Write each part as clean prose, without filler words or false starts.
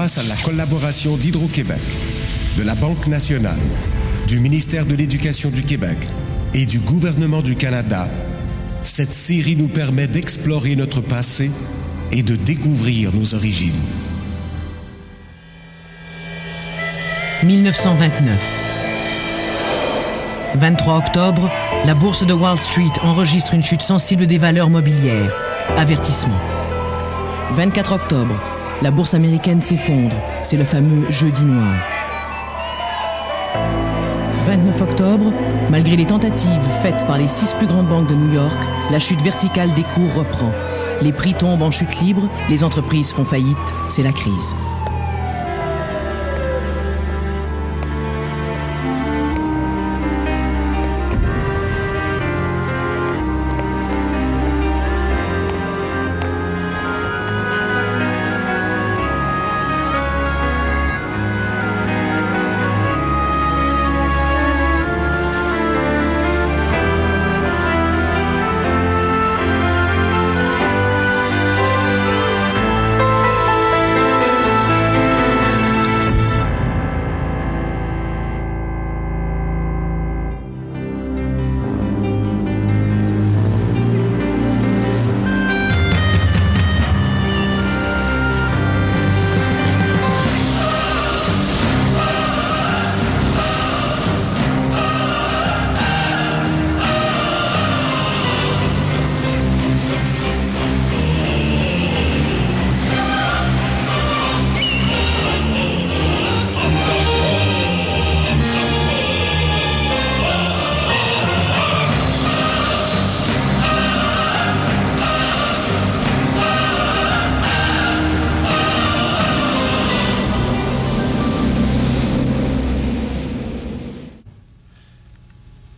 Grâce à la collaboration d'Hydro-Québec, de la Banque nationale, du ministère de l'Éducation du Québec et du gouvernement du Canada, cette série nous permet d'explorer notre passé et de découvrir nos origines. 1929. 23 octobre, la bourse de Wall Street enregistre une chute sensible des valeurs mobilières. Avertissement. 24 octobre, la bourse américaine s'effondre. C'est le fameux jeudi noir. 29 octobre, malgré les tentatives faites par les 6 plus grandes banques de New York, la chute verticale des cours reprend. Les prix tombent en chute libre, les entreprises font faillite, c'est la crise.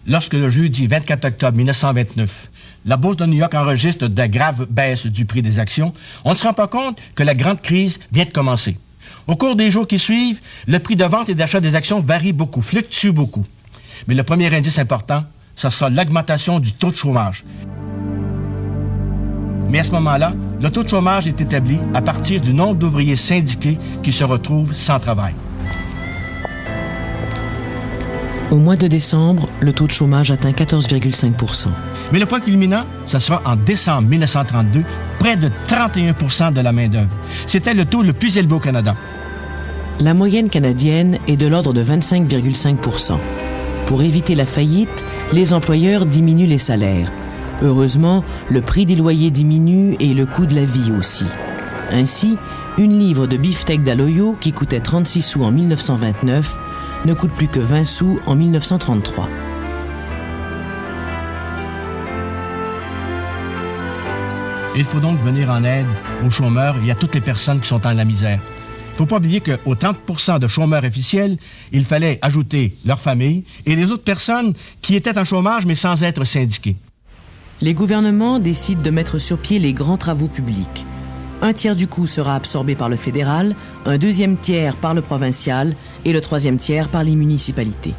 Lorsque le jeudi 24 octobre 1929, la bourse de New York enregistre de graves baisses du prix des actions, on ne se rend pas compte que la grande crise vient de commencer. Au cours des jours qui suivent, le prix de vente et d'achat des actions varie beaucoup, fluctue beaucoup. Mais le premier indice important, ce sera l'augmentation du taux de chômage. Mais à ce moment-là, le taux de chômage est établi à partir du nombre d'ouvriers syndiqués qui se retrouvent sans travail. Au mois de décembre, le taux de chômage atteint 14,5 %. Mais le point culminant, ce sera en décembre 1932, près de 31 % de la main-d'œuvre. C'était le taux le plus élevé au Canada. La moyenne canadienne est de l'ordre de 25,5 %. Pour éviter la faillite, les employeurs diminuent les salaires. Heureusement, le prix des loyers diminue et le coût de la vie aussi. Ainsi, une livre de beefsteak d'Aloyo, qui coûtait 36 sous en 1929, ne coûte plus que 20 sous en 1933. Il faut donc venir en aide aux chômeurs et à toutes les personnes qui sont dans la misère. Il ne faut pas oublier qu'aux 30 % de chômeurs officiels, il fallait ajouter leur famille et les autres personnes qui étaient en chômage mais sans être syndiquées. Les gouvernements décident de mettre sur pied les grands travaux publics. Un tiers du coût sera absorbé par le fédéral, un deuxième tiers par le provincial et le troisième tiers par les municipalités.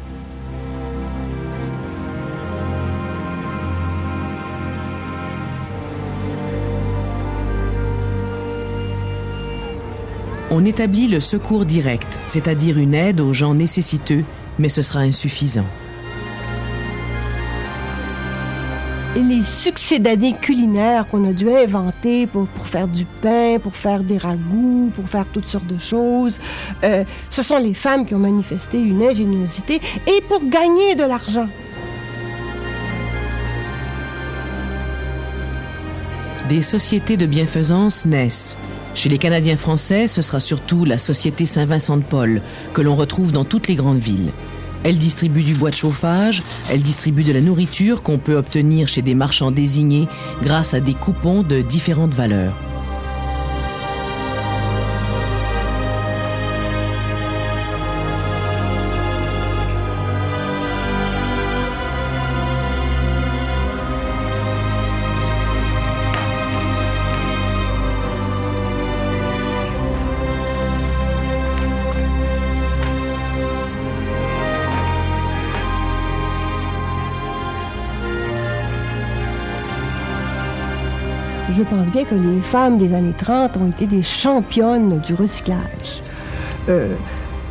On établit le secours direct, c'est-à-dire une aide aux gens nécessiteux, mais ce sera insuffisant. Les succédanés culinaires qu'on a dû inventer pour faire du pain, pour faire des ragoûts, pour faire toutes sortes de choses, ce sont les femmes qui ont manifesté une ingéniosité et pour gagner de l'argent. Des sociétés de bienfaisance naissent. Chez les Canadiens français, ce sera surtout la Société Saint-Vincent-de-Paul, que l'on retrouve dans toutes les grandes villes. Elle distribue du bois de chauffage, elle distribue de la nourriture qu'on peut obtenir chez des marchands désignés grâce à des coupons de différentes valeurs. Je pense bien que les femmes des années 30 ont été des championnes du recyclage.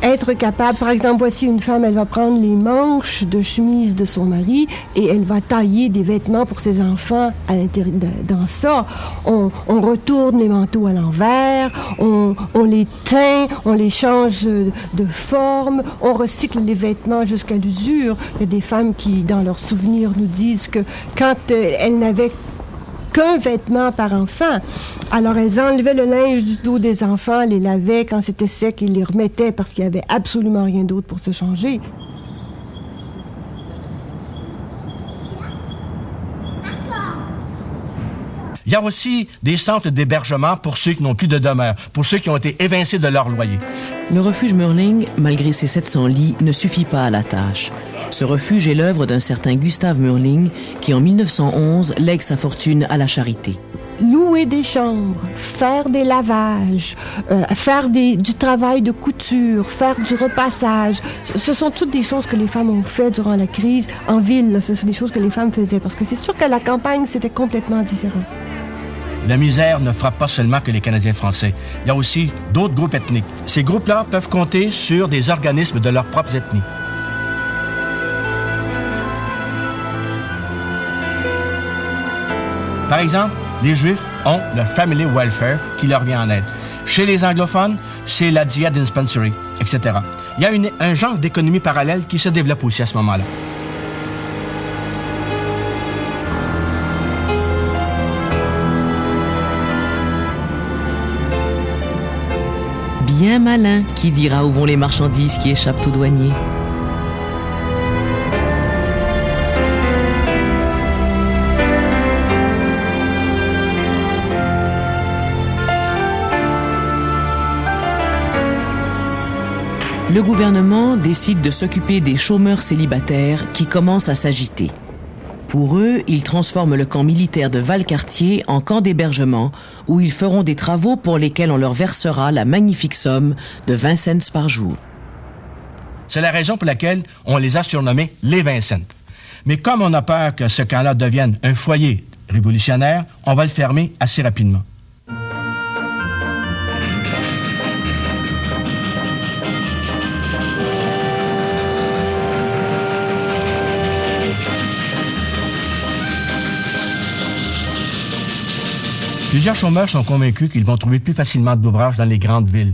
être capable, par exemple, voici une femme, elle va prendre les manches de chemise de son mari et elle va tailler des vêtements pour ses enfants à l'intérieur. Dans ça, on retourne les manteaux à l'envers, on les teint, on les change de forme, on recycle les vêtements jusqu'à l'usure. Il y a des femmes qui, dans leurs souvenirs, nous disent que quand elles n'avaient qu'un vêtement par enfant. Alors, elles enlevaient le linge du dos des enfants, les lavaient quand c'était sec et les remettaient parce qu'il n'y avait absolument rien d'autre pour se changer. Il y a aussi des centres d'hébergement pour ceux qui n'ont plus de demeure, pour ceux qui ont été évincés de leur loyer. Le refuge Murling, malgré ses 700 lits, ne suffit pas à la tâche. Ce refuge est l'œuvre d'un certain Gustave Murling qui, en 1911, lègue sa fortune à la charité. Louer des chambres, faire des lavages, faire du travail de couture, faire du repassage. Ce sont toutes des choses que les femmes ont fait durant la crise en ville. Ce sont des choses que les femmes faisaient parce que c'est sûr qu'à la campagne, c'était complètement différent. La misère ne frappe pas seulement que les Canadiens français. Il y a aussi d'autres groupes ethniques. Ces groupes-là peuvent compter sur des organismes de leurs propres ethnies. Par exemple, les Juifs ont le Family Welfare qui leur vient en aide. Chez les anglophones, c'est la Dia Dispensary, etc. Il y a un genre d'économie parallèle qui se développe aussi à ce moment-là. Bien malin, qui dira où vont les marchandises qui échappent aux douaniers. Le gouvernement décide de s'occuper des chômeurs célibataires qui commencent à s'agiter. Pour eux, ils transforment le camp militaire de Valcartier en camp d'hébergement où ils feront des travaux pour lesquels on leur versera la magnifique somme de 20 cents par jour. C'est la raison pour laquelle on les a surnommés les 20 cents. Mais comme on a peur que ce camp-là devienne un foyer révolutionnaire, on va le fermer assez rapidement. Plusieurs chômeurs sont convaincus qu'ils vont trouver plus facilement d'ouvrage dans les grandes villes.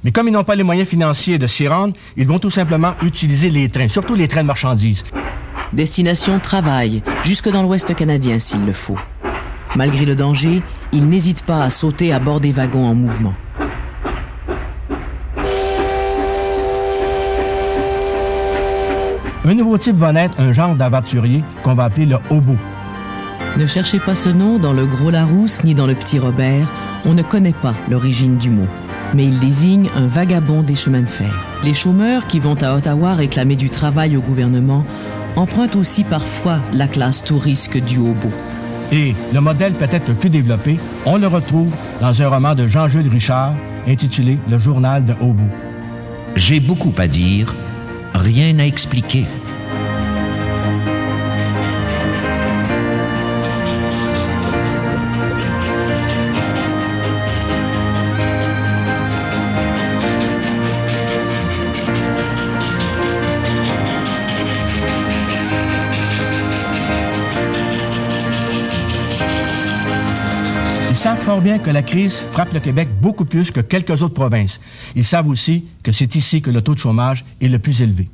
Mais comme ils n'ont pas les moyens financiers de s'y rendre, ils vont tout simplement utiliser les trains, surtout les trains de marchandises. Destination travail, jusque dans l'Ouest canadien s'il le faut. Malgré le danger, ils n'hésitent pas à sauter à bord des wagons en mouvement. Un nouveau type va naître, un genre d'aventurier qu'on va appeler le hobo. Ne cherchez pas ce nom dans le Gros Larousse ni dans le Petit Robert, on ne connaît pas l'origine du mot. Mais il désigne un vagabond des chemins de fer. Les chômeurs qui vont à Ottawa réclamer du travail au gouvernement empruntent aussi parfois la classe touristique du hobo. Et le modèle peut-être le plus développé, on le retrouve dans un roman de Jean-Jules Richard intitulé « Le journal d'un hobo ». J'ai beaucoup à dire, rien à expliquer. Ils savent fort bien que la crise frappe le Québec beaucoup plus que quelques autres provinces. Ils savent aussi que c'est ici que le taux de chômage est le plus élevé.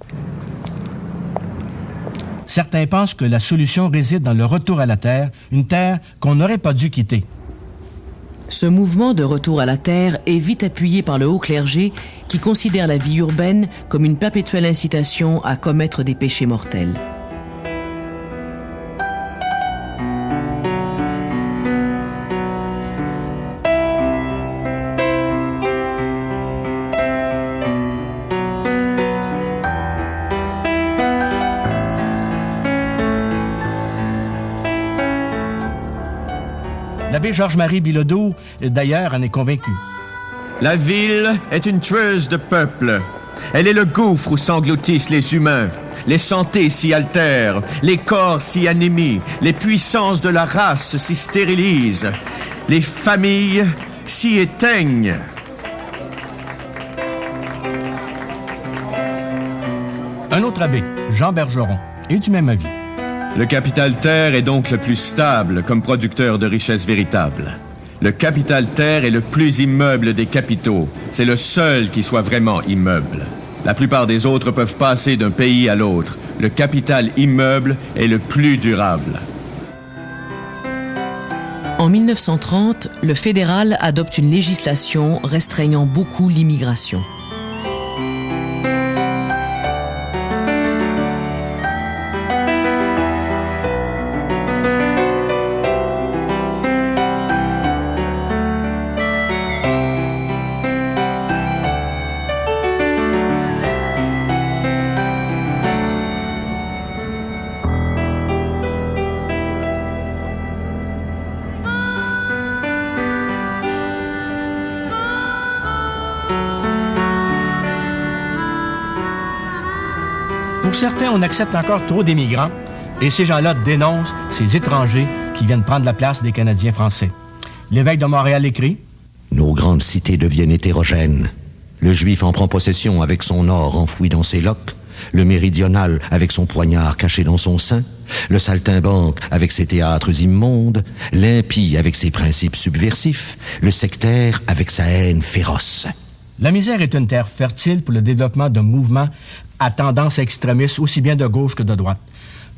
Certains pensent que la solution réside dans le retour à la terre, une terre qu'on n'aurait pas dû quitter. Ce mouvement de retour à la terre est vite appuyé par le haut clergé qui considère la vie urbaine comme une perpétuelle incitation à commettre des péchés mortels. L'abbé Georges-Marie Bilodeau, d'ailleurs, en est convaincu. La ville est une tueuse de peuple. Elle est le gouffre où s'engloutissent les humains. Les santés s'y altèrent, les corps s'y anémient, les puissances de la race s'y stérilisent, les familles s'y éteignent. Un autre abbé, Jean Bergeron, est du même avis. Le capital terre est donc le plus stable comme producteur de richesses véritables. Le capital terre est le plus immeuble des capitaux. C'est le seul qui soit vraiment immeuble. La plupart des autres peuvent passer d'un pays à l'autre. Le capital immeuble est le plus durable. En 1930, le fédéral adopte une législation restreignant beaucoup l'immigration. Pour certains, on accepte encore trop d'immigrants et ces gens-là dénoncent ces étrangers qui viennent prendre la place des Canadiens français. L'évêque de Montréal écrit « Nos grandes cités deviennent hétérogènes. Le Juif en prend possession avec son or enfoui dans ses loques, le méridional avec son poignard caché dans son sein, le saltimbanque avec ses théâtres immondes, l'impie avec ses principes subversifs, le sectaire avec sa haine féroce. » La misère est une terre fertile pour le développement d'un mouvement à tendance extrémiste aussi bien de gauche que de droite.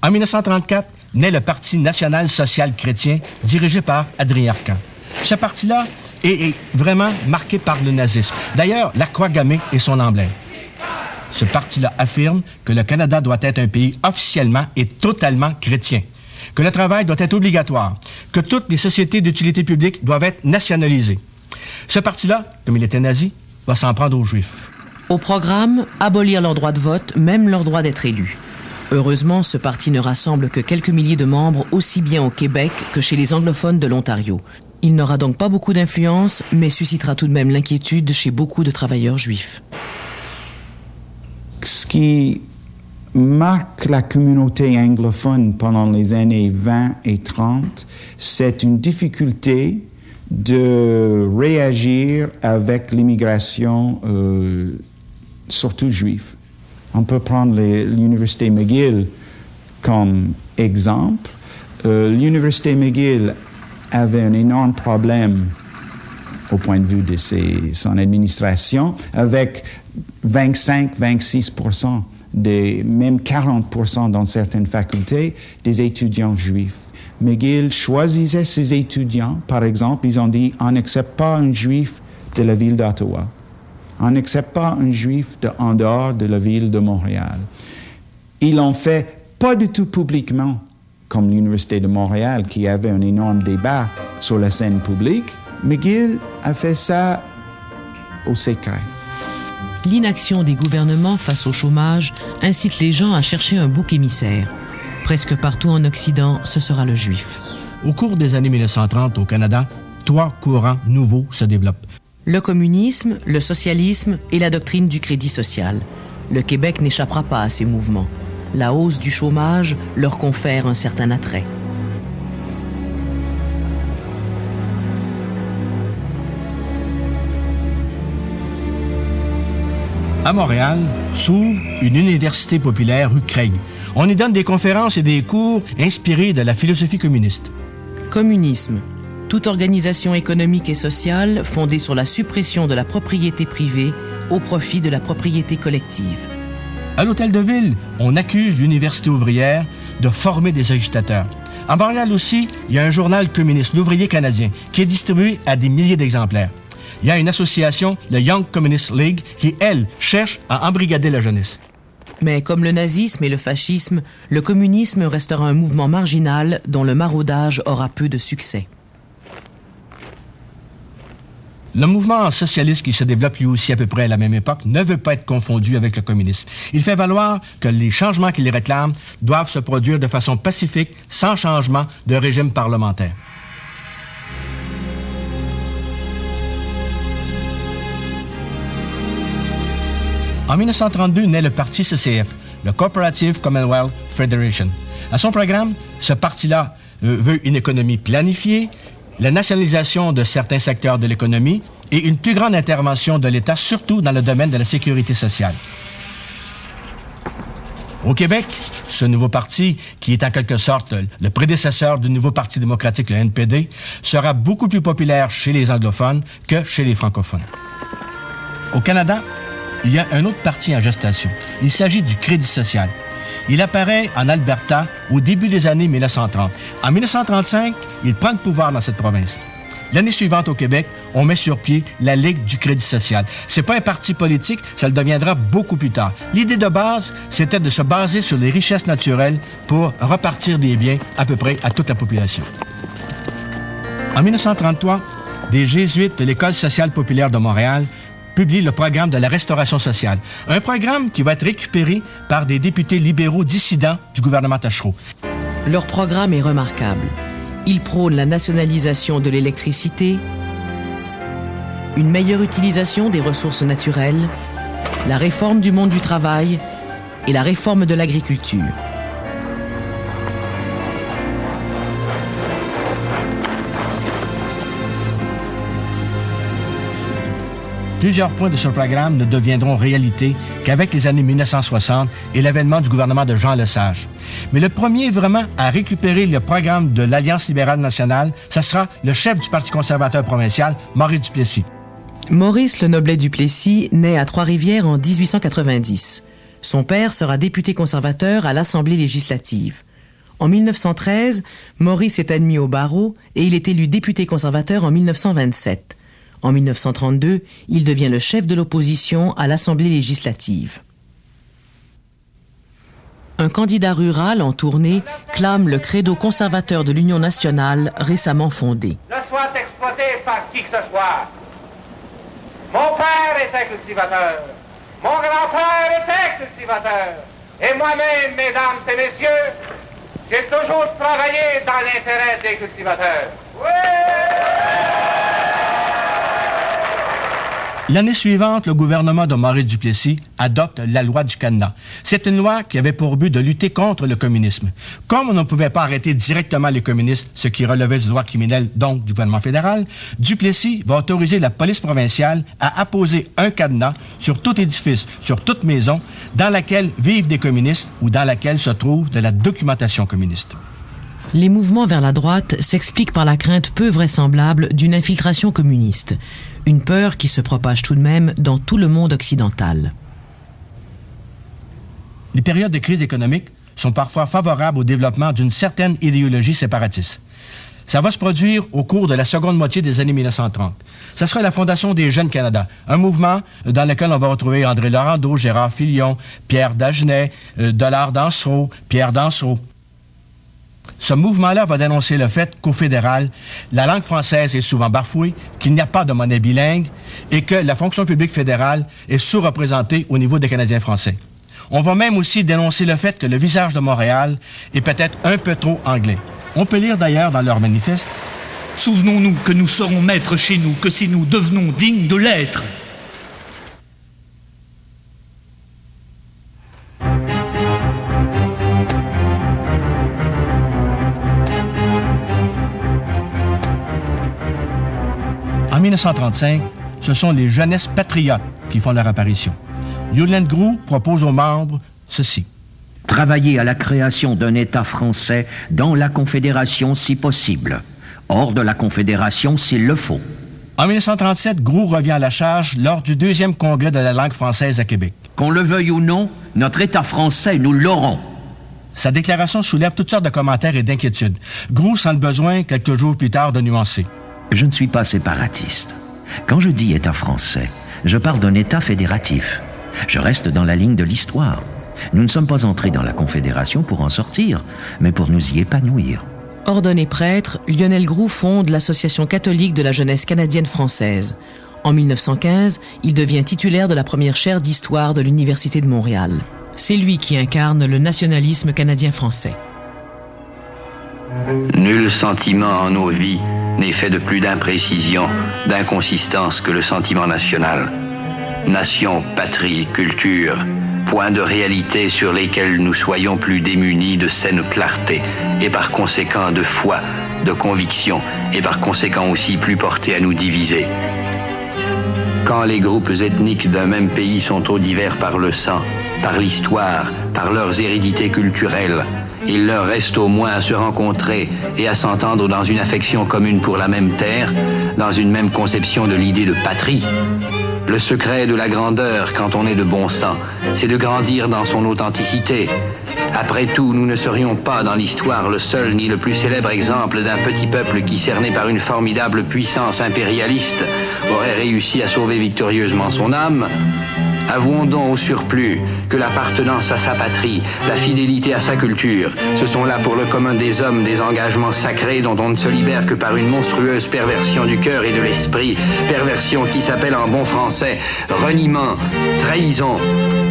En 1934, naît le Parti national social chrétien dirigé par Adrien Arcan. Ce parti-là est vraiment marqué par le nazisme. D'ailleurs, la croix gammée est son emblème. Ce parti-là affirme que le Canada doit être un pays officiellement et totalement chrétien, que le travail doit être obligatoire, que toutes les sociétés d'utilité publique doivent être nationalisées. Ce parti-là, comme il était nazi, va s'en prendre aux Juifs. Au programme, abolir leur droit de vote, même leur droit d'être élus. Heureusement, ce parti ne rassemble que quelques milliers de membres, aussi bien au Québec que chez les anglophones de l'Ontario. Il n'aura donc pas beaucoup d'influence, mais suscitera tout de même l'inquiétude chez beaucoup de travailleurs juifs. Ce qui marque la communauté anglophone pendant les années 20 et 30, c'est une difficulté de réagir avec l'immigration, surtout juive. On peut prendre l'Université McGill comme exemple. L'Université McGill avait un énorme problème au point de vue de son administration, avec 25-26%, même 40% dans certaines facultés, des étudiants juifs. McGill choisissait ses étudiants. Par exemple, ils ont dit « On n'accepte pas un juif de la ville d'Ottawa. On n'accepte pas un juif en dehors de la ville de Montréal. » Ils l'ont fait pas du tout publiquement, comme l'Université de Montréal, qui avait un énorme débat sur la scène publique. McGill a fait ça au secret. L'inaction des gouvernements face au chômage incite les gens à chercher un bouc émissaire. Presque partout en Occident, ce sera le juif. Au cours des années 1930 au Canada, 3 courants nouveaux se développent. Le communisme, le socialisme et la doctrine du crédit social. Le Québec n'échappera pas à ces mouvements. La hausse du chômage leur confère un certain attrait. À Montréal, s'ouvre une université populaire rue Craig. On y donne des conférences et des cours inspirés de la philosophie communiste. Communisme. Toute organisation économique et sociale fondée sur la suppression de la propriété privée au profit de la propriété collective. À l'Hôtel de Ville, on accuse l'Université ouvrière de former des agitateurs. À Montréal aussi, il y a un journal communiste, l'Ouvrier canadien, qui est distribué à des milliers d'exemplaires. Il y a une association, le Young Communist League, qui, elle, cherche à embrigader la jeunesse. Mais comme le nazisme et le fascisme, le communisme restera un mouvement marginal dont le maraudage aura peu de succès. Le mouvement socialiste qui se développe lui aussi à peu près à la même époque ne veut pas être confondu avec le communisme. Il fait valoir que les changements qu'il réclame doivent se produire de façon pacifique, sans changement de régime parlementaire. En 1932 naît le parti CCF, le Cooperative Commonwealth Federation. À son programme, ce parti-là veut une économie planifiée, la nationalisation de certains secteurs de l'économie et une plus grande intervention de l'État, surtout dans le domaine de la sécurité sociale. Au Québec, ce nouveau parti, qui est en quelque sorte le prédécesseur du nouveau Parti démocratique, le NPD, sera beaucoup plus populaire chez les anglophones que chez les francophones. Au Canada, il y a un autre parti en gestation. Il s'agit du Crédit social. Il apparaît en Alberta au début des années 1930. En 1935, il prend le pouvoir dans cette province. L'année suivante, au Québec, on met sur pied la Ligue du Crédit social. C'est pas un parti politique, ça le deviendra beaucoup plus tard. L'idée de base, c'était de se baser sur les richesses naturelles pour repartir des biens à peu près à toute la population. En 1933, des jésuites de l'École sociale populaire de Montréal publient le programme de la restauration sociale. Un programme qui va être récupéré par des députés libéraux dissidents du gouvernement Taschereau. Leur programme est remarquable. Il prône la nationalisation de l'électricité, une meilleure utilisation des ressources naturelles, la réforme du monde du travail et la réforme de l'agriculture. Plusieurs points de ce programme ne deviendront réalité qu'avec les années 1960 et l'avènement du gouvernement de Jean Lesage. Mais le premier vraiment à récupérer le programme de l'Alliance libérale nationale, ce sera le chef du Parti conservateur provincial, Maurice Duplessis. Maurice Le Noblet Duplessis naît à Trois-Rivières en 1890. Son père sera député conservateur à l'Assemblée législative. En 1913, Maurice est admis au barreau et il est élu député conservateur en 1927. En 1932, il devient le chef de l'opposition à l'Assemblée législative. Un candidat rural en tournée clame le credo conservateur de l'Union nationale récemment fondée. Ne soit exploité par qui que ce soit. Mon père était cultivateur. Mon grand-père était cultivateur. Et moi-même, mesdames et messieurs, j'ai toujours travaillé dans l'intérêt des cultivateurs. Oui! L'année suivante, le gouvernement de Maurice Duplessis adopte la loi du cadenas. C'est une loi qui avait pour but de lutter contre le communisme. Comme on ne pouvait pas arrêter directement les communistes, ce qui relevait du droit criminel, donc du gouvernement fédéral, Duplessis va autoriser la police provinciale à apposer un cadenas sur tout édifice, sur toute maison, dans laquelle vivent des communistes ou dans laquelle se trouve de la documentation communiste. Les mouvements vers la droite s'expliquent par la crainte peu vraisemblable d'une infiltration communiste. Une peur qui se propage tout de même dans tout le monde occidental. Les périodes de crise économique sont parfois favorables au développement d'une certaine idéologie séparatiste. Ça va se produire au cours de la seconde moitié des années 1930. Ça sera la fondation des Jeunes Canada, un mouvement dans lequel on va retrouver André Laurendeau, Gérard Filion, Pierre Dagenet, Dollard Dansereau, Pierre Dansereau. Ce mouvement-là va dénoncer le fait qu'au fédéral, la langue française est souvent bafouée, qu'il n'y a pas de monnaie bilingue et que la fonction publique fédérale est sous-représentée au niveau des Canadiens français. On va même aussi dénoncer le fait que le visage de Montréal est peut-être un peu trop anglais. On peut lire d'ailleurs dans leur manifeste « Souvenons-nous que nous serons maîtres chez nous, que si nous devenons dignes de l'être. » En 1935, ce sont les jeunesses patriotes qui font leur apparition. Yolande Groulx propose aux membres ceci. Travailler à la création d'un État français dans la Confédération si possible. Hors de la Confédération s'il le faut. En 1937, Groulx revient à la charge lors du 2e congrès de la langue française à Québec. Qu'on le veuille ou non, notre État français, nous l'aurons. Sa déclaration soulève toutes sortes de commentaires et d'inquiétudes. Groulx sent le besoin, quelques jours plus tard, de nuancer. Je ne suis pas séparatiste. Quand je dis État français, je parle d'un État fédératif. Je reste dans la ligne de l'histoire. Nous ne sommes pas entrés dans la Confédération pour en sortir, mais pour nous y épanouir. Ordonné prêtre, Lionel Groulx fonde l'Association catholique de la jeunesse canadienne-française. En 1915, il devient titulaire de la première chaire d'histoire de l'Université de Montréal. C'est lui qui incarne le nationalisme canadien-français. Nul sentiment en nos vies n'est fait de plus d'imprécision, d'inconsistance que le sentiment national. Nation, patrie, culture, points de réalité sur lesquels nous soyons plus démunis de saine clarté, et par conséquent de foi, de conviction, et par conséquent aussi plus portés à nous diviser. Quand les groupes ethniques d'un même pays sont trop divers par le sang, par l'histoire, par leurs hérédités culturelles. Il leur reste au moins à se rencontrer et à s'entendre dans une affection commune pour la même terre, dans une même conception de l'idée de patrie. Le secret de la grandeur, quand on est de bon sang, c'est de grandir dans son authenticité. Après tout, nous ne serions pas dans l'histoire le seul ni le plus célèbre exemple d'un petit peuple qui, cerné par une formidable puissance impérialiste, aurait réussi à sauver victorieusement son âme. Avouons donc au surplus que l'appartenance à sa patrie, la fidélité à sa culture, ce sont là pour le commun des hommes des engagements sacrés dont on ne se libère que par une monstrueuse perversion du cœur et de l'esprit, perversion qui s'appelle en bon français reniement, trahison.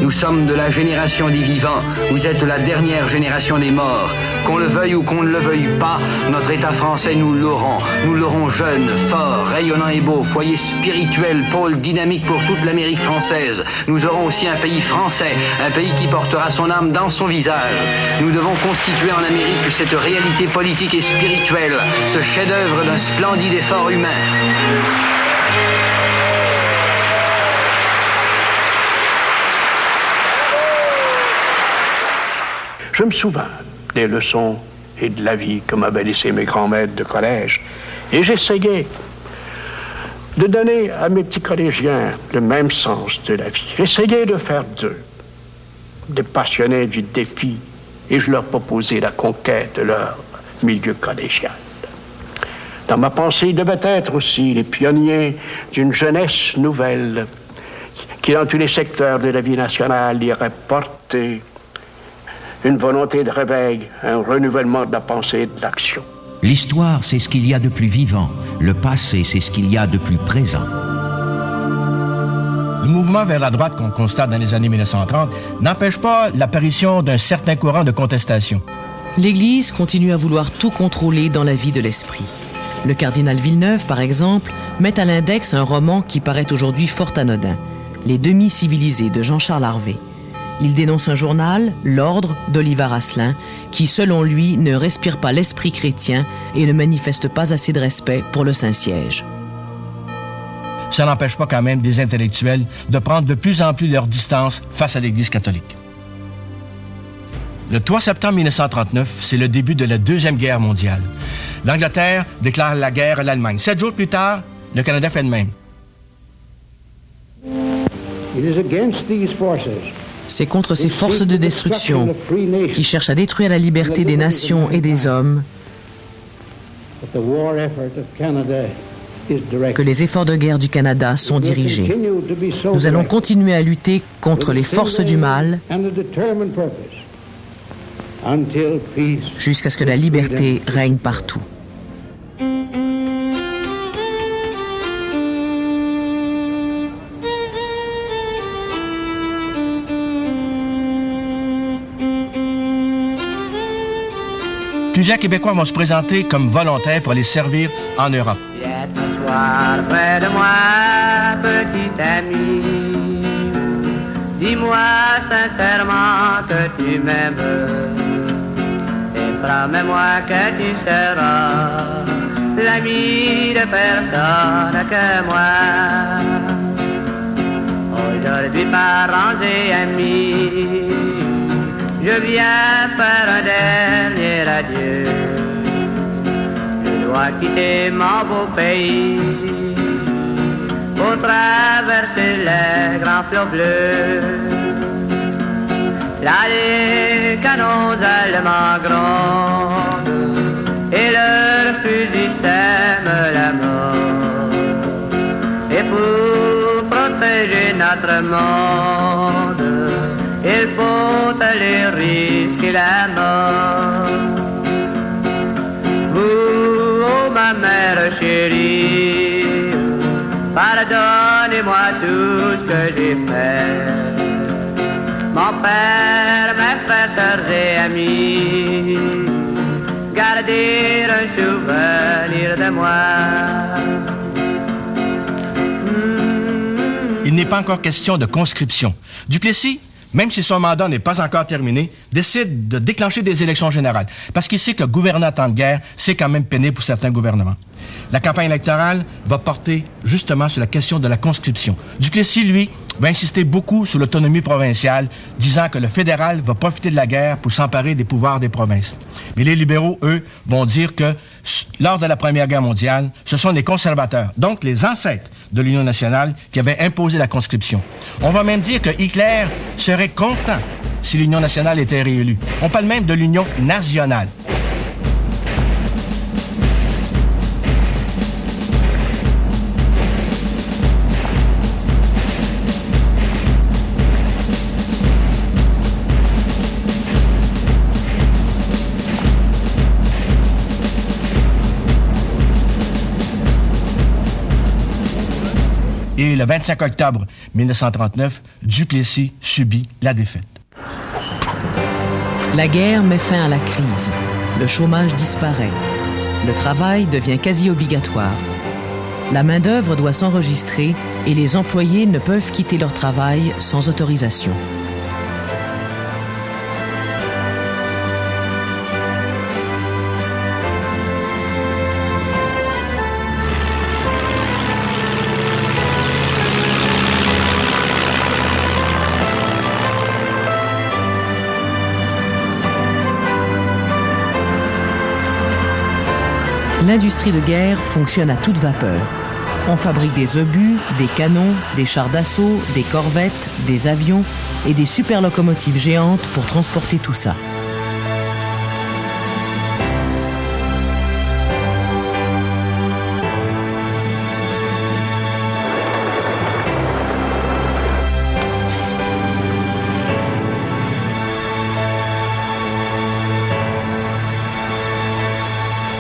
Nous sommes de la génération des vivants, vous êtes la dernière génération des morts. Qu'on le veuille ou qu'on ne le veuille pas, notre État français, nous l'aurons jeune, fort, rayonnant et beau, foyer spirituel, pôle dynamique pour toute l'Amérique française. Nous aurons aussi un pays français, un pays qui portera son âme dans son visage. Nous devons constituer en Amérique cette réalité politique et spirituelle, ce chef-d'œuvre d'un splendide effort humain. Je me souviens des leçons et de la vie que m'avaient laissé mes grands maîtres de collège. Et j'essayais de donner à mes petits collégiens le même sens de la vie. J'essayais de faire d'eux des passionnés du défi et je leur proposais la conquête de leur milieu collégial. Dans ma pensée, ils devaient être aussi les pionniers d'une jeunesse nouvelle qui, dans tous les secteurs de la vie nationale, irait porter une volonté de réveil, un renouvellement de la pensée et de l'action. L'histoire, c'est ce qu'il y a de plus vivant. Le passé, c'est ce qu'il y a de plus présent. Le mouvement vers la droite qu'on constate dans les années 1930 n'empêche pas l'apparition d'un certain courant de contestation. L'Église continue à vouloir tout contrôler dans la vie de l'esprit. Le cardinal Villeneuve, par exemple, met à l'index un roman qui paraît aujourd'hui fort anodin, Les Demi-civilisés de Jean-Charles Harvey. Il dénonce un journal, L'Ordre, d'Olivar Asselin, qui, selon lui, ne respire pas l'esprit chrétien et ne manifeste pas assez de respect pour le Saint-Siège. Ça n'empêche pas quand même des intellectuels de prendre de plus en plus leur distance face à l'Église catholique. Le 3 septembre 1939, c'est le début de la Deuxième Guerre mondiale. L'Angleterre déclare la guerre à l'Allemagne. 7 jours plus tard, le Canada fait de même. C'est contre ces forces de destruction qui cherchent à détruire la liberté des nations et des hommes que les efforts de guerre du Canada sont dirigés. Nous allons continuer à lutter contre les forces du mal jusqu'à ce que la liberté règne partout. Plusieurs Québécois vont se présenter comme volontaires pour les servir en Europe. Viens t'asseoir près de moi, petit ami. Dis-moi sincèrement que tu m'aimes. Et promets-moi que tu seras l'ami de personne que moi. Aujourd'hui, parents et amis, je viens faire un dernier adieu. Je dois quitter mon beau pays pour traverser les grands flots bleus. Là, les canons allemands grondent et leurs fusils sèment la mort. Et pour protéger notre monde, il faut aller risquer la mort. Vous, oh ma mère chérie, pardonnez-moi tout ce que j'ai fait. Mon père, mes frères, sœurs et amis, gardez un souvenir de moi. Il n'est pas encore question de conscription. Duplessis, même si son mandat n'est pas encore terminé, décide de déclencher des élections générales, parce qu'il sait que gouverner en temps de guerre, c'est quand même pénible pour certains gouvernements. La campagne électorale va porter justement sur la question de la conscription. Duplessis, lui, va insister beaucoup sur l'autonomie provinciale, disant que le fédéral va profiter de la guerre pour s'emparer des pouvoirs des provinces. Mais les libéraux, eux, vont dire que lors de la Première Guerre mondiale, ce sont les conservateurs, donc les ancêtres de l'Union nationale, qui avaient imposé la conscription. On va même dire que Hitler serait content si l'Union nationale était réélue. On parle même de l'Union nationale. Et le 25 octobre 1939, Duplessis subit la défaite. La guerre met fin à la crise. Le chômage disparaît. Le travail devient quasi obligatoire. La main-d'œuvre doit s'enregistrer et les employés ne peuvent quitter leur travail sans autorisation. L'industrie de guerre fonctionne à toute vapeur. On fabrique des obus, des canons, des chars d'assaut, des corvettes, des avions et des super locomotives géantes pour transporter tout ça.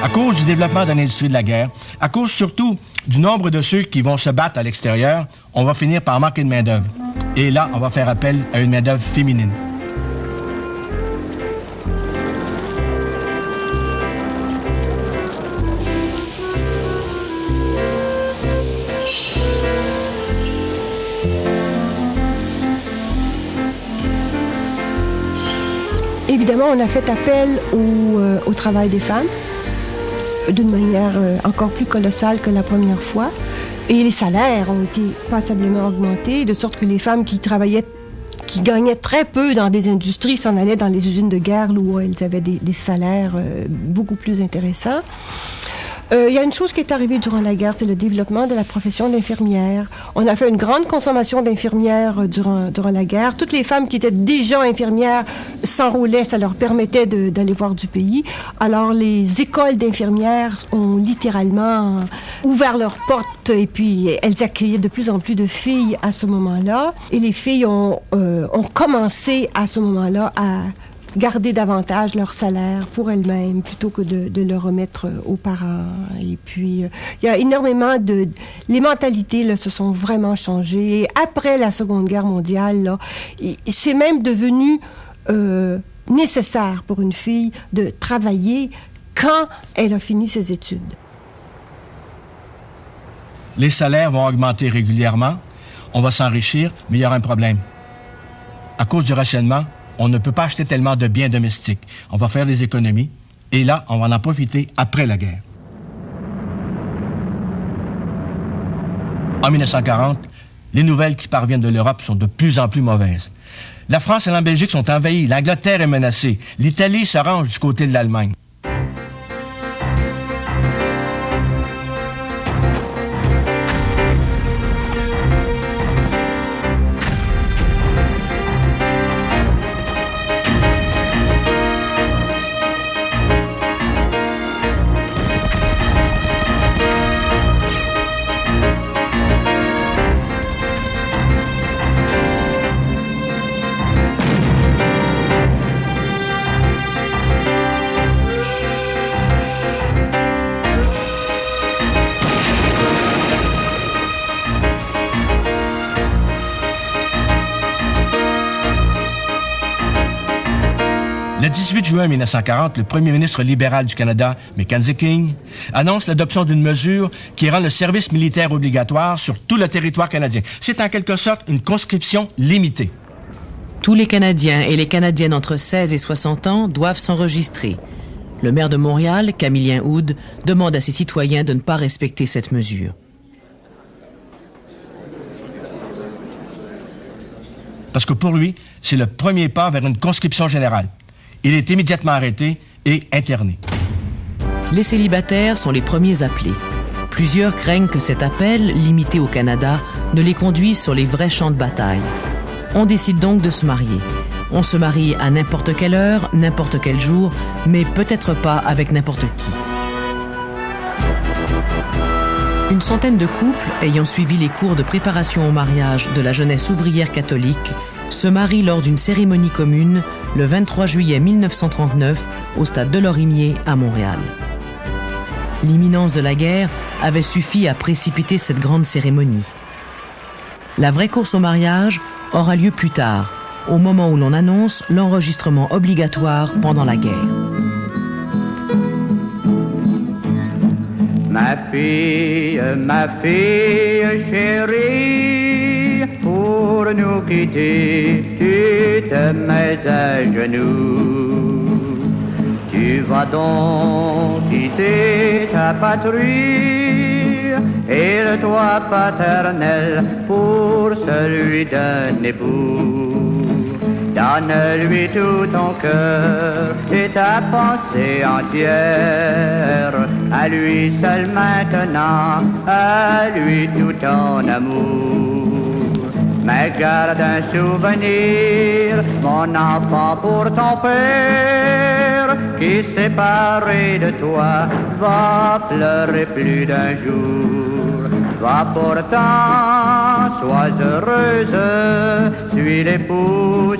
À cause du développement de l'industrie de la guerre, à cause surtout du nombre de ceux qui vont se battre à l'extérieur, on va finir par manquer de main-d'œuvre. Et là, on va faire appel à une main-d'œuvre féminine. Évidemment, on a fait appel au travail des femmes d'une manière encore plus colossale que la première fois. Et les salaires ont été passablement augmentés, de sorte que les femmes qui gagnaient très peu dans des industries s'en allaient dans les usines de guerre où elles avaient des salaires beaucoup plus intéressants. Il y a une chose qui est arrivée durant la guerre, c'est le développement de la profession d'infirmière. On a fait une grande consommation d'infirmières durant la guerre. Toutes les femmes qui étaient déjà infirmières s'enrôlaient, ça leur permettait d'aller voir du pays. Alors les écoles d'infirmières ont littéralement ouvert leurs portes et puis elles accueillaient de plus en plus de filles à ce moment-là. Et les filles ont commencé à ce moment-là à garder davantage leur salaire pour elles-mêmes plutôt que de le remettre aux parents. Et puis, il y a énormément les mentalités là, se sont vraiment changées. Et après la Seconde Guerre mondiale, là, c'est même devenu nécessaire pour une fille de travailler quand elle a fini ses études. Les salaires vont augmenter régulièrement. On va s'enrichir, mais il y aura un problème. À cause du rationnement, on ne peut pas acheter tellement de biens domestiques. On va faire des économies. Et là, on va en profiter après la guerre. En 1940, les nouvelles qui parviennent de l'Europe sont de plus en plus mauvaises. La France et la Belgique sont envahies. L'Angleterre est menacée. L'Italie se range du côté de l'Allemagne. Le 18 juin 1940, le premier ministre libéral du Canada, Mackenzie King, annonce l'adoption d'une mesure qui rend le service militaire obligatoire sur tout le territoire canadien. C'est en quelque sorte une conscription limitée. Tous les Canadiens et les Canadiennes entre 16 et 60 ans doivent s'enregistrer. Le maire de Montréal, Camillien Houde, demande à ses citoyens de ne pas respecter cette mesure. parce que pour lui, c'est le premier pas vers une conscription générale. Il est immédiatement arrêté et interné. Les célibataires sont les premiers appelés. Plusieurs craignent que cet appel, limité au Canada, ne les conduise sur les vrais champs de bataille. On décide donc de se marier. On se marie à n'importe quelle heure, n'importe quel jour, mais peut-être pas avec n'importe qui. Une centaine de couples, ayant suivi les cours de préparation au mariage de la jeunesse ouvrière catholique, se marient lors d'une cérémonie commune le 23 juillet 1939 au stade de Lorimier à Montréal. L'imminence de la guerre avait suffi à précipiter cette grande cérémonie. La vraie course au mariage aura lieu plus tard, au moment où l'on annonce l'enregistrement obligatoire pendant la guerre. Ma fille chérie, pour nous quitter, tu te mets à genoux. Tu vas donc quitter ta patrie et le toit paternel pour celui d'un époux. Donne-lui tout ton cœur et ta pensée entière, à lui seul maintenant, à lui tout ton amour. Mais garde un souvenir, mon enfant, pour ton père, qui séparé de toi va pleurer plus d'un jour. Toi pourtant, sois heureuse, suis l'époux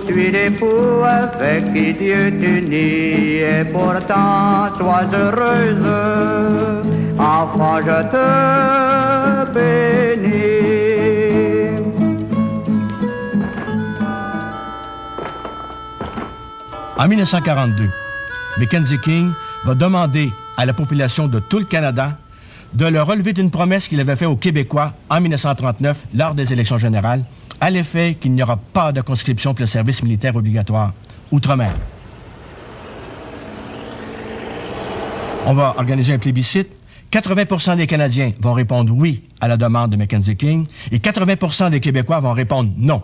avec qui Dieu t'unit. Et pourtant, sois heureuse, enfant, je te bénis. En 1942, Mackenzie King va demander à la population de tout le Canada de le relever d'une promesse qu'il avait faite aux Québécois en 1939 lors des élections générales, à l'effet qu'il n'y aura pas de conscription pour le service militaire obligatoire outre-mer. On va organiser un plébiscite. 80% des Canadiens vont répondre oui à la demande de Mackenzie King et 80% des Québécois vont répondre non.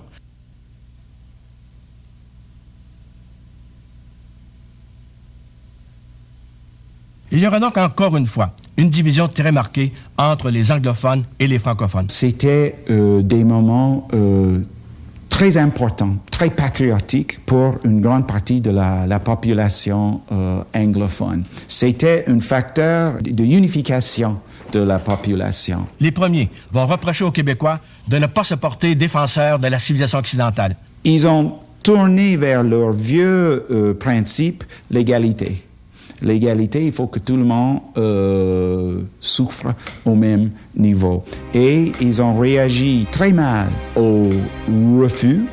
Il y aura donc encore une fois une division très marquée entre les anglophones et les francophones. C'était des moments très importants, très patriotiques pour une grande partie de la population anglophone. C'était un facteur de unification de la population. Les premiers vont reprocher aux Québécois de ne pas se porter défenseurs de la civilisation occidentale. Ils ont tourné vers leur vieux principe, l'égalité. L'égalité, il faut que tout le monde souffre au même niveau. Et ils ont réagi très mal au refus,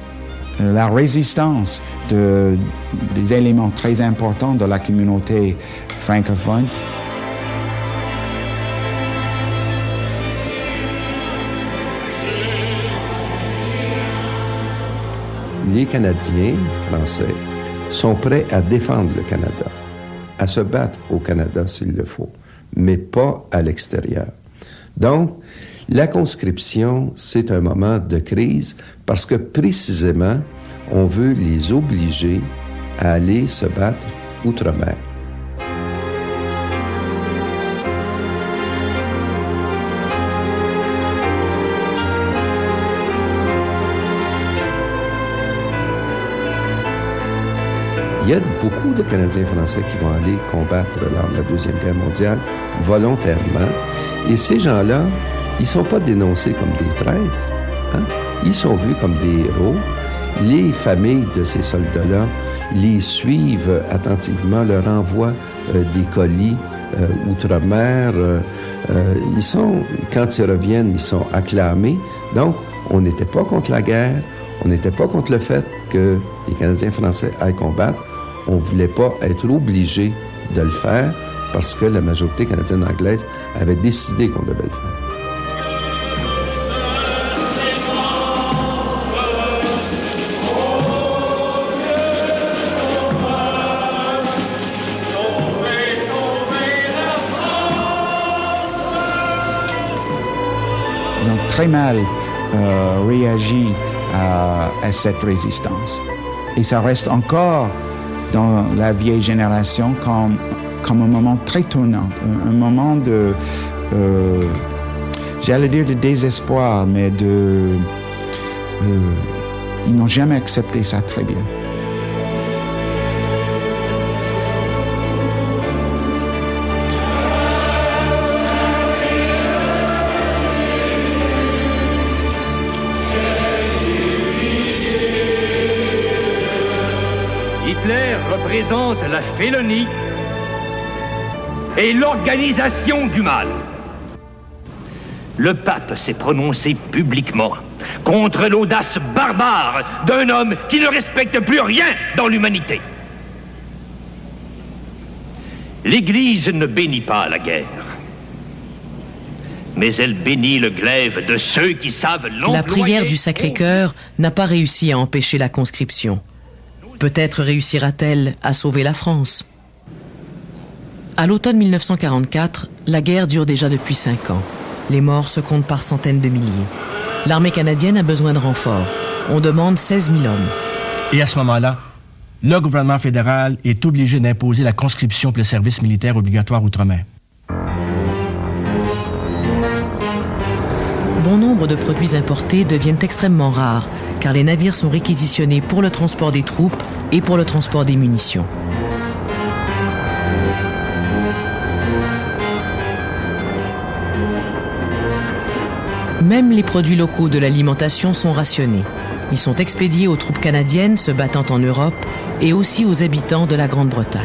la résistance des éléments très importants de la communauté francophone. Les Canadiens français sont prêts à défendre le Canada, à se battre au Canada s'il le faut, mais pas à l'extérieur. Donc, la conscription, c'est un moment de crise parce que précisément, on veut les obliger à aller se battre outre-mer. Il y a beaucoup de Canadiens français qui vont aller combattre lors de la Deuxième Guerre mondiale volontairement. Et ces gens-là, ils ne sont pas dénoncés comme des traîtres. Hein? Ils sont vus comme des héros. Les familles de ces soldats-là les suivent attentivement, leur envoient des colis outre-mer. Quand ils reviennent, ils sont acclamés. Donc, on n'était pas contre la guerre. On n'était pas contre le fait que les Canadiens français aillent combattre. On ne voulait pas être obligé de le faire parce que la majorité canadienne-anglaise avait décidé qu'on devait le faire. Ils ont très mal réagi à cette résistance. Et ça reste encore dans la vieille génération comme un moment très tournant, un moment de, j'allais dire de désespoir, mais ils n'ont jamais accepté ça très bien. Hitler représente la félonie et l'organisation du mal. Le pape s'est prononcé publiquement contre l'audace barbare d'un homme qui ne respecte plus rien dans l'humanité. L'Église ne bénit pas la guerre, mais elle bénit le glaive de ceux qui savent l'employer. La prière du Sacré-Cœur n'a pas réussi à empêcher la conscription. Peut-être réussira-t-elle à sauver la France. À l'automne 1944, la guerre dure déjà depuis 5 ans. Les morts se comptent par centaines de milliers. L'armée canadienne a besoin de renforts. On demande 16 000 hommes. Et à ce moment-là, le gouvernement fédéral est obligé d'imposer la conscription pour le service militaire obligatoire outre-mer. Bon nombre de produits importés deviennent extrêmement rares, car les navires sont réquisitionnés pour le transport des troupes et pour le transport des munitions. Même les produits locaux de l'alimentation sont rationnés. Ils sont expédiés aux troupes canadiennes se battant en Europe et aussi aux habitants de la Grande-Bretagne.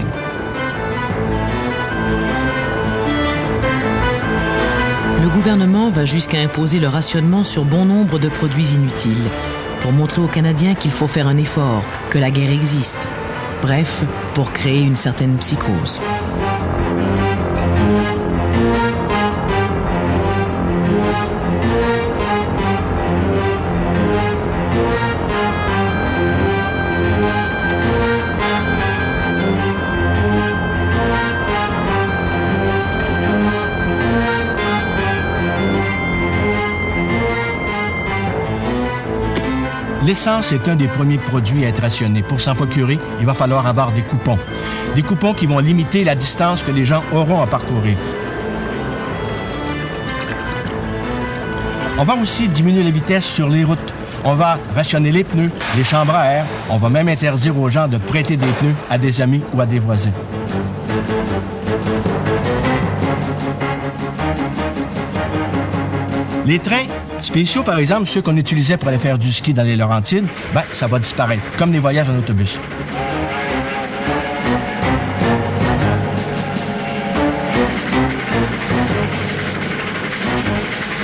Le gouvernement va jusqu'à imposer le rationnement sur bon nombre de produits inutiles, pour montrer aux Canadiens qu'il faut faire un effort, que la guerre existe. Bref, pour créer une certaine psychose. L'essence est un des premiers produits à être rationné. Pour s'en procurer, il va falloir avoir des coupons. Des coupons qui vont limiter la distance que les gens auront à parcourir. On va aussi diminuer la vitesse sur les routes. On va rationner les pneus, les chambres à air. On va même interdire aux gens de prêter des pneus à des amis ou à des voisins. Les trains spéciaux, par exemple, ceux qu'on utilisait pour aller faire du ski dans les Laurentides, ça va disparaître, comme les voyages en autobus.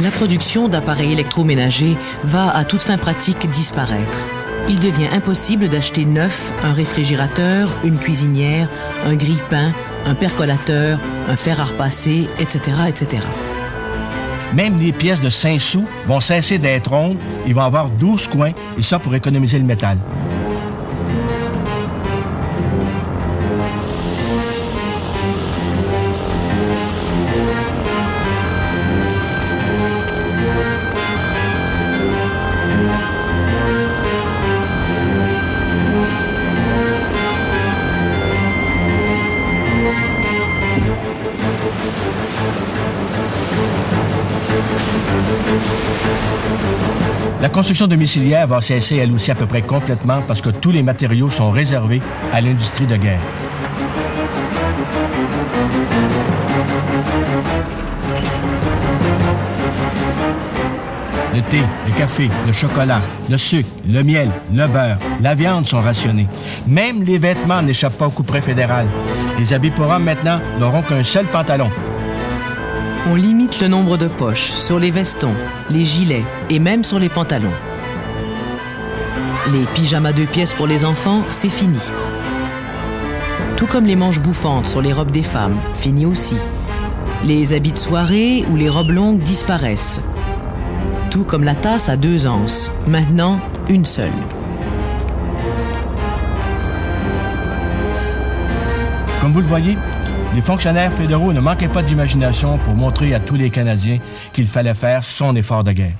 La production d'appareils électroménagers va, à toute fin pratique, disparaître. Il devient impossible d'acheter neuf un réfrigérateur, une cuisinière, un grille-pain, un percolateur, un fer à repasser, etc., etc. Même les pièces de 5 sous vont cesser d'être rondes, ils vont avoir 12 coins, et ça pour économiser le métal. La construction domiciliaire va cesser elle aussi à peu près complètement parce que tous les matériaux sont réservés à l'industrie de guerre. Le thé, le café, le chocolat, le sucre, le miel, le beurre, la viande sont rationnés. Même les vêtements n'échappent pas au couperet fédéral. Les habits pour hommes maintenant n'auront qu'un seul pantalon. On limite le nombre de poches sur les vestons, les gilets et même sur les pantalons. Les pyjamas 2 pièces pour les enfants, c'est fini. Tout comme les manches bouffantes sur les robes des femmes, fini aussi. Les habits de soirée ou les robes longues disparaissent. Tout comme la tasse à 2 anses, maintenant une seule. Comme vous le voyez, les fonctionnaires fédéraux ne manquaient pas d'imagination pour montrer à tous les Canadiens qu'il fallait faire son effort de guerre.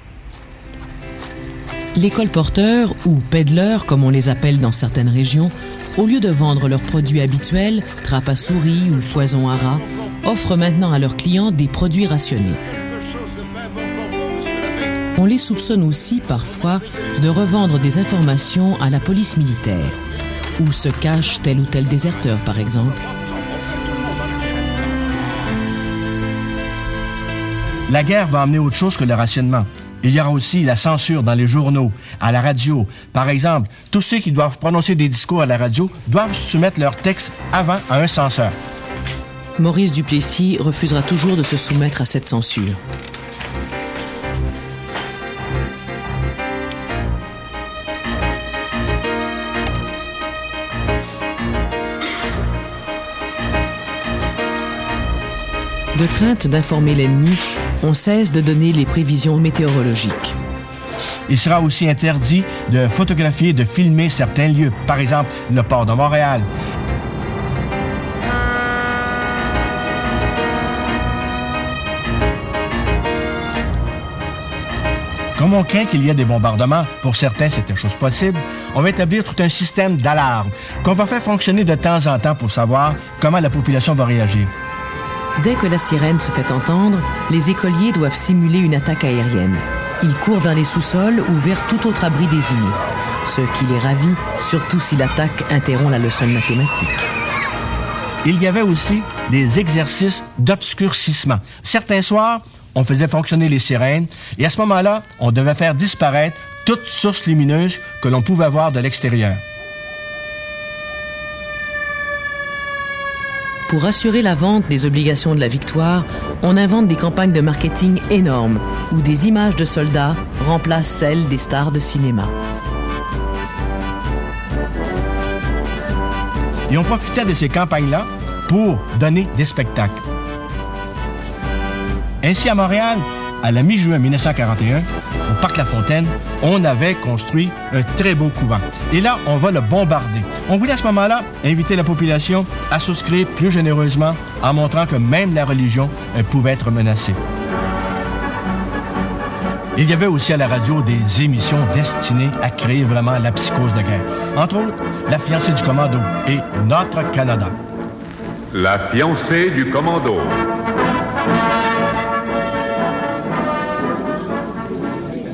Les colporteurs, ou peddlers comme on les appelle dans certaines régions, au lieu de vendre leurs produits habituels, trappe à souris ou poison à rats, offrent maintenant à leurs clients des produits rationnés. On les soupçonne aussi, parfois, de revendre des informations à la police militaire. Où se cache tel ou tel déserteur, par exemple. La guerre va amener autre chose que le rationnement. Il y aura aussi la censure dans les journaux, à la radio. Par exemple, tous ceux qui doivent prononcer des discours à la radio doivent soumettre leur texte avant à un censeur. Maurice Duplessis refusera toujours de se soumettre à cette censure. De crainte d'informer l'ennemi, on cesse de donner les prévisions météorologiques. Il sera aussi interdit de photographier et de filmer certains lieux, par exemple le port de Montréal. Comme on craint qu'il y ait des bombardements, pour certains c'était chose possible, on va établir tout un système d'alarme qu'on va faire fonctionner de temps en temps pour savoir comment la population va réagir. Dès que la sirène se fait entendre, les écoliers doivent simuler une attaque aérienne. Ils courent vers les sous-sols ou vers tout autre abri désigné, ce qui les ravit, surtout si l'attaque interrompt la leçon de mathématiques. Il y avait aussi des exercices d'obscurcissement. Certains soirs, on faisait fonctionner les sirènes et à ce moment-là, on devait faire disparaître toute source lumineuse que l'on pouvait voir de l'extérieur. Pour assurer la vente des obligations de la victoire, on invente des campagnes de marketing énormes où des images de soldats remplacent celles des stars de cinéma. Et on profitait de ces campagnes-là pour donner des spectacles. Ainsi, à Montréal, à la mi-juin 1941, au Parc La Fontaine, on avait construit un très beau couvent. Et là, on va le bombarder. On voulait à ce moment-là inviter la population à souscrire plus généreusement en montrant que même la religion pouvait être menacée. Il y avait aussi à la radio des émissions destinées à créer vraiment la psychose de guerre. Entre autres, La fiancée du commando et Notre Canada. La fiancée du commando.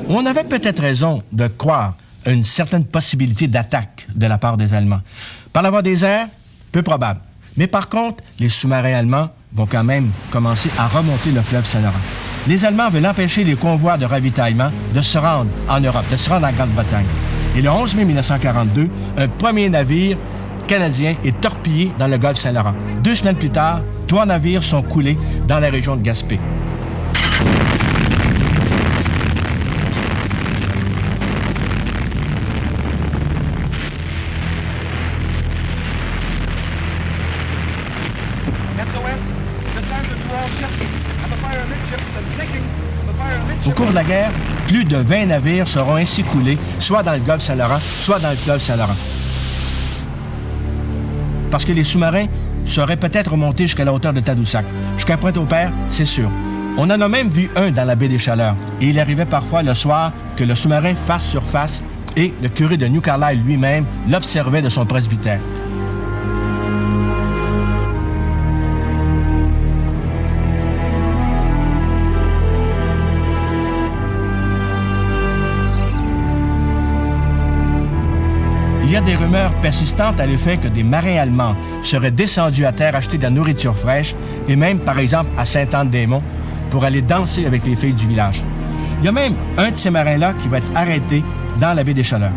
On avait peut-être raison de croire à une certaine possibilité d'attaque de la part des Allemands. Par la voie des airs, peu probable. Mais par contre, les sous-marins allemands vont quand même commencer à remonter le fleuve Saint-Laurent. Les Allemands veulent empêcher les convois de ravitaillement de se rendre en Europe, de se rendre en Grande-Bretagne. Et le 11 mai 1942, un premier navire canadien est torpillé dans le golfe Saint-Laurent. 2 semaines plus tard, 3 navires sont coulés dans la région de Gaspé. Au cours de la guerre, plus de 20 navires seront ainsi coulés, soit dans le golfe Saint-Laurent, soit dans le fleuve Saint-Laurent. Parce que les sous-marins seraient peut-être remontés jusqu'à la hauteur de Tadoussac. Jusqu'à Pointe-au-Père, c'est sûr. On en a même vu un dans la baie des Chaleurs. Et il arrivait parfois le soir que le sous-marin fasse surface et le curé de New Carlisle lui-même l'observait de son presbytère. Il y a des rumeurs persistantes à l'effet que des marins allemands seraient descendus à terre acheter de la nourriture fraîche et même, par exemple, à Sainte-Anne-des-Monts pour aller danser avec les filles du village. Il y a même un de ces marins-là qui va être arrêté dans la baie des Chaleurs.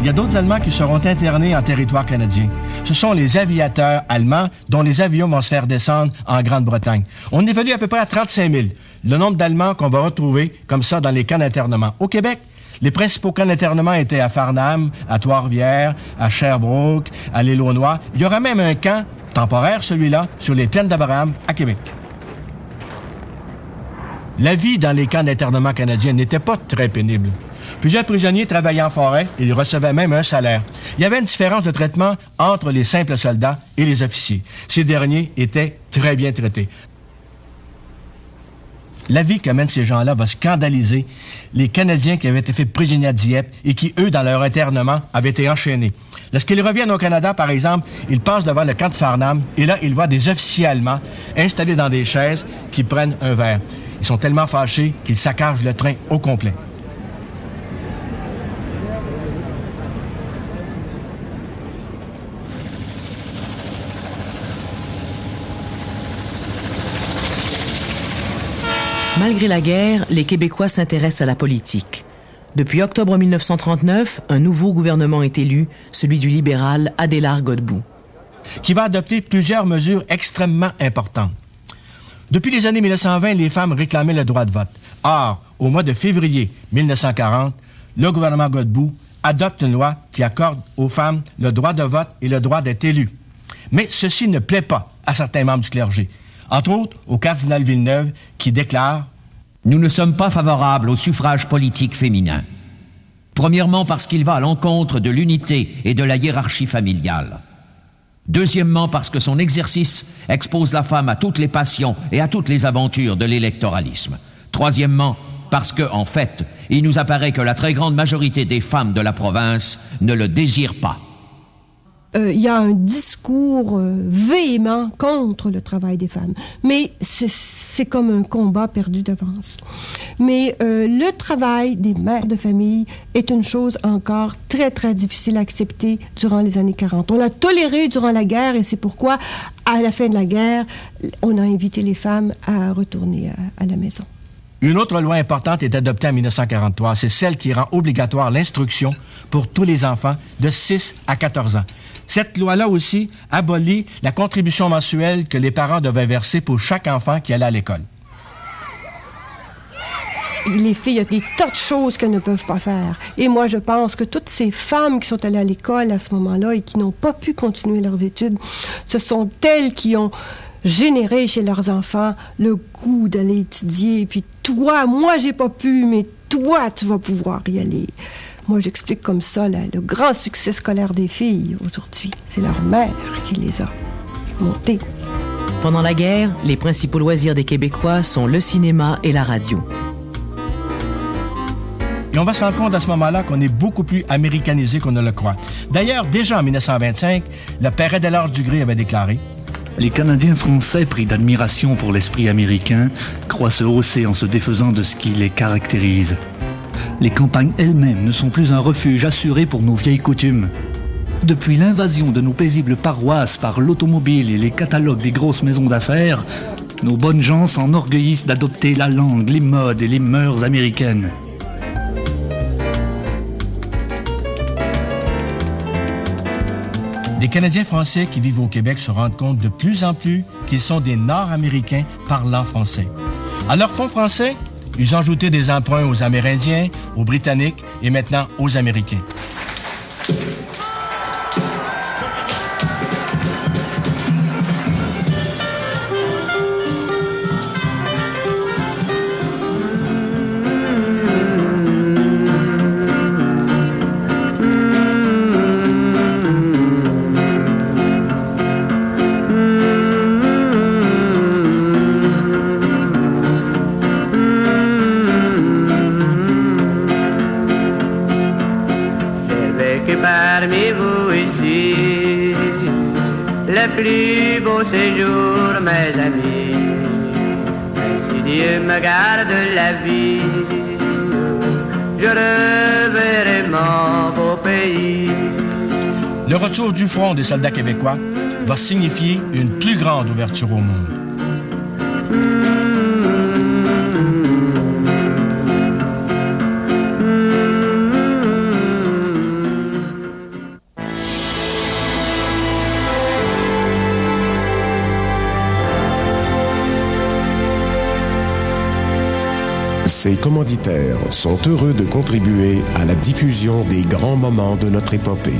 Il y a d'autres Allemands qui seront internés en territoire canadien. Ce sont les aviateurs allemands dont les avions vont se faire descendre en Grande-Bretagne. On évalue à peu près à 35 000 le nombre d'Allemands qu'on va retrouver comme ça dans les camps d'internement. Au Québec, les principaux camps d'internement étaient à Farnham, à Trois-Rivières, à Sherbrooke, à l'île aux Noix. Il y aura même un camp, temporaire celui-là, sur les plaines d'Abraham, à Québec. La vie dans les camps d'internement canadiens n'était pas très pénible. Plusieurs prisonniers travaillaient en forêt et ils recevaient même un salaire. Il y avait une différence de traitement entre les simples soldats et les officiers. Ces derniers étaient très bien traités. La vie que mènent ces gens-là va scandaliser les Canadiens qui avaient été faits prisonniers à Dieppe et qui, eux, dans leur internement, avaient été enchaînés. Lorsqu'ils reviennent au Canada, par exemple, ils passent devant le camp de Farnham et là, ils voient des officiers allemands installés dans des chaises qui prennent un verre. Ils sont tellement fâchés qu'ils saccagent le train au complet. Malgré la guerre, les Québécois s'intéressent à la politique. Depuis octobre 1939, un nouveau gouvernement est élu, celui du libéral Adélard Godbout, qui va adopter plusieurs mesures extrêmement importantes. Depuis les années 1920, les femmes réclamaient le droit de vote. Or, au mois de février 1940, le gouvernement Godbout adopte une loi qui accorde aux femmes le droit de vote et le droit d'être élues. Mais ceci ne plaît pas à certains membres du clergé. Entre autres, au cardinal Villeneuve, qui déclare « Nous ne sommes pas favorables au suffrage politique féminin. Premièrement, parce qu'il va à l'encontre de l'unité et de la hiérarchie familiale. Deuxièmement, parce que son exercice expose la femme à toutes les passions et à toutes les aventures de l'électoralisme. Troisièmement, parce que, en fait, il nous apparaît que la très grande majorité des femmes de la province ne le désirent pas. » Il y a un discours véhément contre le travail des femmes. Mais c'est comme un combat perdu d'avance. Mais le travail des mères de famille est une chose encore très, très difficile à accepter durant les années 40. On l'a toléré durant la guerre et c'est pourquoi, à la fin de la guerre, on a invité les femmes à retourner à la maison. Une autre loi importante est adoptée en 1943. C'est celle qui rend obligatoire l'instruction pour tous les enfants de 6 à 14 ans. Cette loi-là aussi abolit la contribution mensuelle que les parents devaient verser pour chaque enfant qui allait à l'école. Les filles, il y a des tas de choses qu'elles ne peuvent pas faire. Et moi, je pense que toutes ces femmes qui sont allées à l'école à ce moment-là et qui n'ont pas pu continuer leurs études, ce sont elles qui ont généré chez leurs enfants le goût d'aller étudier. Et puis toi, moi, j'ai pas pu, mais toi, tu vas pouvoir y aller. Moi, j'explique comme ça le grand succès scolaire des filles aujourd'hui. C'est leur mère qui les a montées. Pendant la guerre, les principaux loisirs des Québécois sont le cinéma et la radio. Et on va se rendre compte à ce moment-là qu'on est beaucoup plus américanisé qu'on ne le croit. D'ailleurs, déjà en 1925, le père Adélard Dugré avait déclaré « Les Canadiens français, pris d'admiration pour l'esprit américain, croient se hausser en se défaisant de ce qui les caractérise. Les campagnes elles-mêmes ne sont plus un refuge assuré pour nos vieilles coutumes. Depuis l'invasion de nos paisibles paroisses par l'automobile et les catalogues des grosses maisons d'affaires, nos bonnes gens s'enorgueillissent d'adopter la langue, les modes et les mœurs américaines. » Les Canadiens français qui vivent au Québec se rendent compte de plus en plus qu'ils sont des Nord-Américains parlant français. À leur fonds français, ils ont ajouté des emprunts aux Amérindiens, aux Britanniques et maintenant aux Américains. Parmi vous ici, le plus beau séjour, mes amis. Si Dieu me garde la vie, je reverrai mon beau pays. Le retour du front des soldats québécois va signifier une plus grande ouverture au monde. Ces commanditaires sont heureux de contribuer à la diffusion des grands moments de notre épopée.